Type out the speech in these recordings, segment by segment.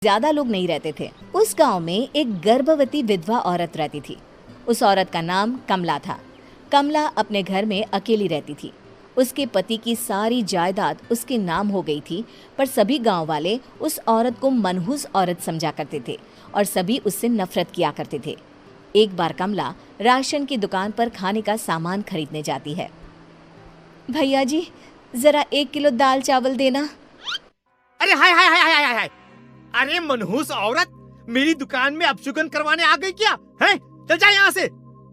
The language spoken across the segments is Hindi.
ज्यादा लोग नहीं रहते थे। उस गांव में एक गर्भवती विधवा औरत रहती थी। उस औरत का नाम कमला था। कमला अपने घर में अकेली रहती थी। उसके पति की सारी जायदाद उसके नाम हो गई थी, पर सभी गांव वाले उस औरत को मनहूस औरत समझा करते थे और सभी उससे नफरत किया करते थे। एक बार कमला राशन की दुकान पर खाने का सामान खरीदने जाती है। भैया जी, जरा 1 किलो दाल चावल देना। अरे हाय हाय हाय हाय हाय हाय! अरे मनहूस औरत, मेरी दुकान में अपशुगन करवाने आ गई क्या? हैं? चल जा यहाँ से,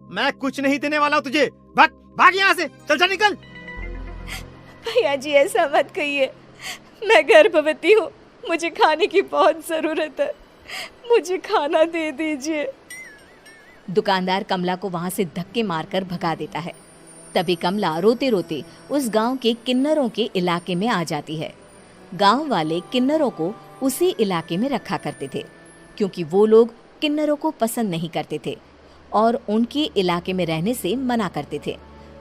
मैं कुछ नहीं देने वाला हूँ तुझे। भाग भाग यहाँ से, चल जा, निकल। भैया जी, ऐसा मत कहिए, मैं गर्भवती हूँ, मुझे खाने की बहुत जरूरत है, मुझे खाना दे दीजिए। दुकानदार कमला को वहां से धक्के मारकर भगा देता है। तभी कमला रोते रोते उस गांव के किन्नरों के इलाके में आ जाती है। गांव वाले किन्नरों को उसी इलाके में रखा करते थे, क्योंकि वो लोग किन्नरों को पसंद नहीं करते थे और उनके इलाके में रहने से मना करते थे।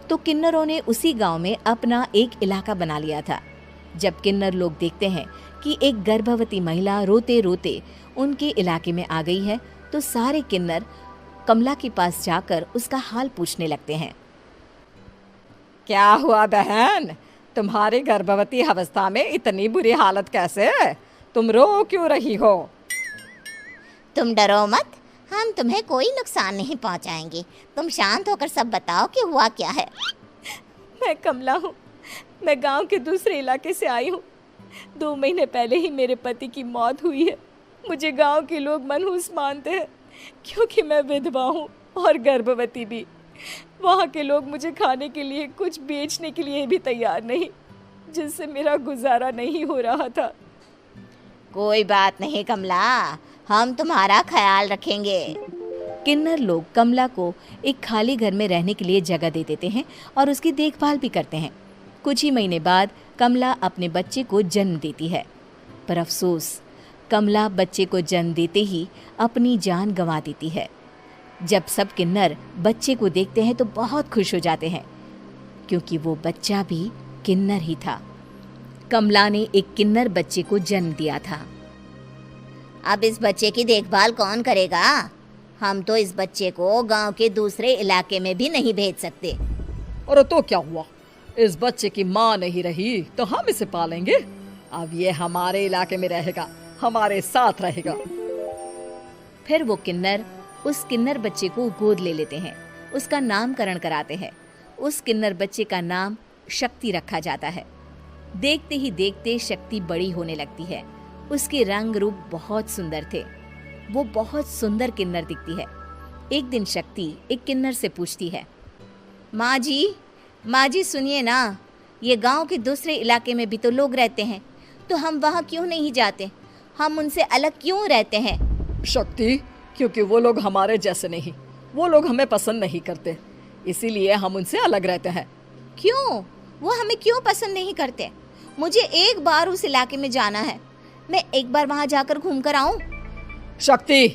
तो किन्नरों ने उसी गांव में अपना एक इलाका बना लिया था। जब किन्नर लोग देखते हैं कि एक गर्भवती महिला रोते रोते उनके इलाके में आ गई है, तो सारे किन्नर कमला के पास जाकर उसका हाल पूछने लगते हैं। क्या हुआ बहन, तुम्हारी गर्भवती अवस्था में इतनी बुरी हालत कैसे? तुम रो क्यों रही हो? तुम डरो मत, हम तुम्हें कोई नुकसान नहीं पहुंचाएंगे। तुम शांत होकर सब बताओ कि हुआ क्या है। मैं कमला हूँ, मैं गांव के दूसरे इलाके से आई हूँ। 2 महीने पहले ही मेरे पति की मौत हुई है। मुझे गांव के लोग मनहूस मानते हैं, क्योंकि मैं विधवा हूँ और गर्भवती भी। वहाँ के लोग मुझे खाने के लिए कुछ बेचने के लिए भी तैयार नहीं, जिससे मेरा गुजारा नहीं हो रहा था। कोई बात नहीं कमला, हम तुम्हारा ख्याल रखेंगे। किन्नर लोग कमला को एक खाली घर में रहने के लिए जगह दे देते हैं और उसकी देखभाल भी करते हैं। कुछ ही महीने बाद कमला अपने बच्चे को जन्म देती है, पर अफसोस, कमला बच्चे को जन्म देते ही अपनी जान गंवा देती है। जब सब किन्नर बच्चे को देखते हैं तो बहुत खुश हो जाते हैं, क्योंकि वो बच्चा भी किन्नर ही था। कमला ने एक किन्नर बच्चे को जन्म दिया था। अब इस बच्चे की देखभाल कौन करेगा? हम तो इस बच्चे को गांव के दूसरे इलाके में भी नहीं भेज सकते। और तो क्या हुआ, इस बच्चे की माँ नहीं रही तो हम इसे पालेंगे। अब ये हमारे इलाके में रहेगा, हमारे साथ रहेगा। फिर वो किन्नर उस किन्नर बच्चे को गोद ले लेते हैं, उसका नामकरण कराते हैं। उस किन्नर बच्चे का नाम शक्ति रखा जाता है। देखते ही देखते शक्ति बड़ी होने लगती है। उसके रंग रूप बहुत सुंदर थे। वो बहुत सुंदर किन्नर दिखती है। एक दिन शक्ति एक किन्नर से पूछती है, माँ जी सुनिए ना, ये गांव के दूसरे इलाके में भी तो लोग रहते हैं, तो हम वहाँ क्यों नहीं जाते? हम उनसे अलग क्यों रहते हैं? शक्ति, क्योंकि वो लोग हमारे जैसे नहीं, वो लोग हमें पसंद नहीं करते, इसीलिए हम उनसे अलग रहते हैं। क्यों? वो हमें क्यों पसंद नहीं करते? मुझे एक बार उस इलाके में जाना है, मैं एक बार वहाँ जाकर घूम कर आऊँ। शक्ति,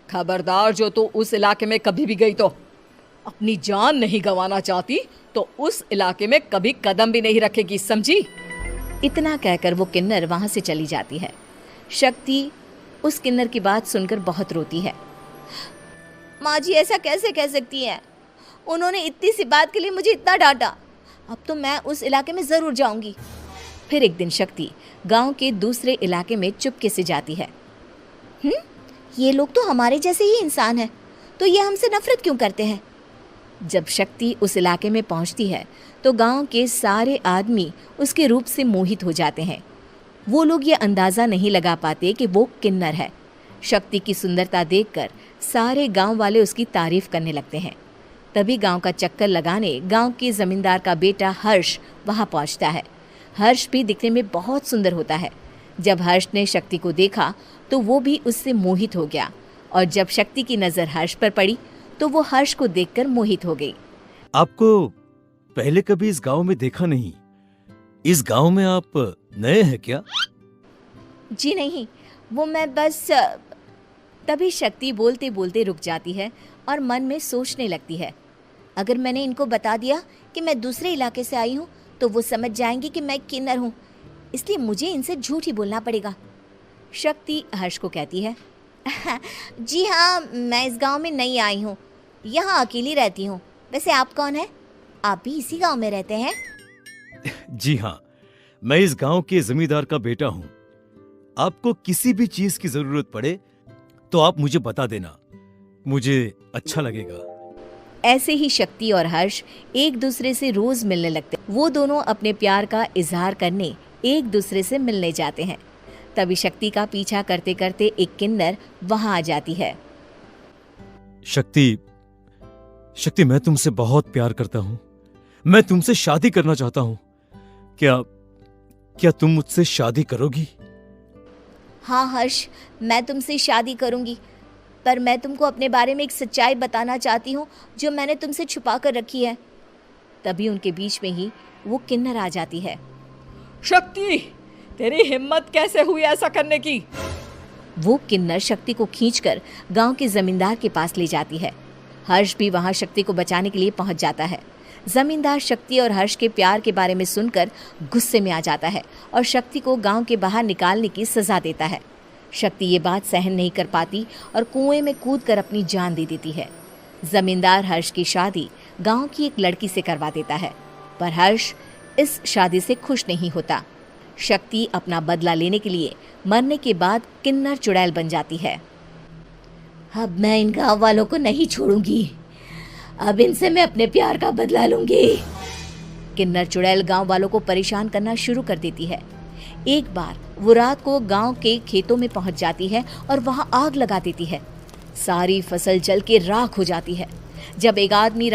खबरदार, जो तू उस इलाके में कभी भी गई तो अपनी जान नहीं गंवाना चाहती तो उस इलाके में कभी कदम भी नहीं रखेगी, समझी? इतना कहकर वो किन्नर वहाँ से चली जाती है। शक्ति उस किन्नर की बात सुनकर बहुत रोती है। माँ जी, ऐसा कैसे कह सकती हैं? उन्होंने इतनी सी बात के लिए मुझे इतना डांटा। अब तो मैं उस इलाके में ज़रूर जाऊंगी। फिर एक दिन शक्ति गांव के दूसरे इलाके में चुपके से जाती है। ये लोग तो हमारे जैसे ही इंसान हैं, तो ये हमसे नफरत क्यों करते हैं? जब शक्ति उस इलाके में पहुंचती है तो गांव के सारे आदमी उसके रूप से मोहित हो जाते हैं। वो लोग ये अंदाज़ा नहीं लगा पाते कि वो किन्नर है। शक्ति की सुंदरता देखकर सारे गांव वाले उसकी तारीफ करने लगते हैं। तभी गांव का चक्कर लगाने गांव के जमींदार का बेटा हर्ष वहां पहुंचता है। हर्ष भी दिखने में बहुत सुंदर होता है। जब हर्ष ने शक्ति को देखा तो वो भी उससे मोहित हो गया, और जब शक्ति की नज़र हर्ष पर पड़ी तो वो हर्ष को देखकर मोहित हो गई। आपको पहले कभी इस गांव में देखा नहीं। इस गांव में आप नए हैं क्या? जी नहीं, वो मैं बस। तभी शक्ति बोलते बोलते रुक जाती है और मन में सोचने लगती है, अगर मैंने इनको बता दिया कि मैं दूसरे इलाके से आई हूँ तो वो समझ जाएंगे कि मैं किन्नर हूँ, इसलिए मुझे इनसे झूठ ही बोलना पड़ेगा। शक्ति हर्ष को कहती है, जी हाँ, मैं इस गांव में नई आई हूँ, यहाँ अकेली रहती हूँ। वैसे आप कौन है? आप भी इसी गांव में रहते हैं? जी हाँ, मैं इस गांव के जमींदार का बेटा हूँ। आपको किसी भी चीज की जरूरत पड़े तो आप मुझे बता देना, मुझे अच्छा लगेगा। ऐसे ही शक्ति और हर्ष एक दूसरे से रोज मिलने लगते। वो दोनों अपने प्यार का इजहार करने एक दूसरे से मिलने जाते हैं। तभी शक्ति का पीछा करते करते एक किन्नर वहां आ जाती है। शक्ति, मैं तुमसे बहुत प्यार करता हूँ। मैं तुमसे शादी करना चाहता हूँ। क्या तुम मुझसे शादी करोगी? हाँ हर्ष, मैं तुमसे शादी करूंगी, पर मैं तुमको अपने बारे में एक सच्चाई बताना चाहती हूँ जो मैंने तुमसे छुपा कर रखी है। तभी उनके बीच में ही वो किन्नर आ जाती है। शक्ति, तेरी हिम्मत कैसे हुई ऐसा करने की? वो किन्नर शक्ति को खींचकर गांव के जमींदार के पास ले जाती है। हर्ष भी वहां शक्ति को बचाने के लिए पहुंच जाता है। जमींदार शक्ति और हर्ष के प्यार के बारे में सुनकर गुस्से में आ जाता है और शक्ति को गांव के बाहर निकालने की सजा देता है। शक्ति ये बात सहन नहीं कर पाती और कुएं में कूदकर अपनी जान दे देती है। जमींदार हर्ष की शादी गांव की एक लड़की से करवा देता है, पर हर्ष इस शादी से खुश नहीं होता। शक्ति अपना बदला लेने के लिए मरने के बाद किन्नर चुड़ैल बन जाती है। अब मैं इन गांव वालों को नहीं छोड़ूंगी, अब इनसे मैं अपने प्यार का बदला लूंगी। किन्नर चुड़ैल गांव वालों को परेशान करना शुरू कर देती है। एक बार वो रात को गांव के खेतों में पहुंच जाती है और वहां आग लगा देती है। सारी फसल जल के राख हो जाती है। जब एक आदमी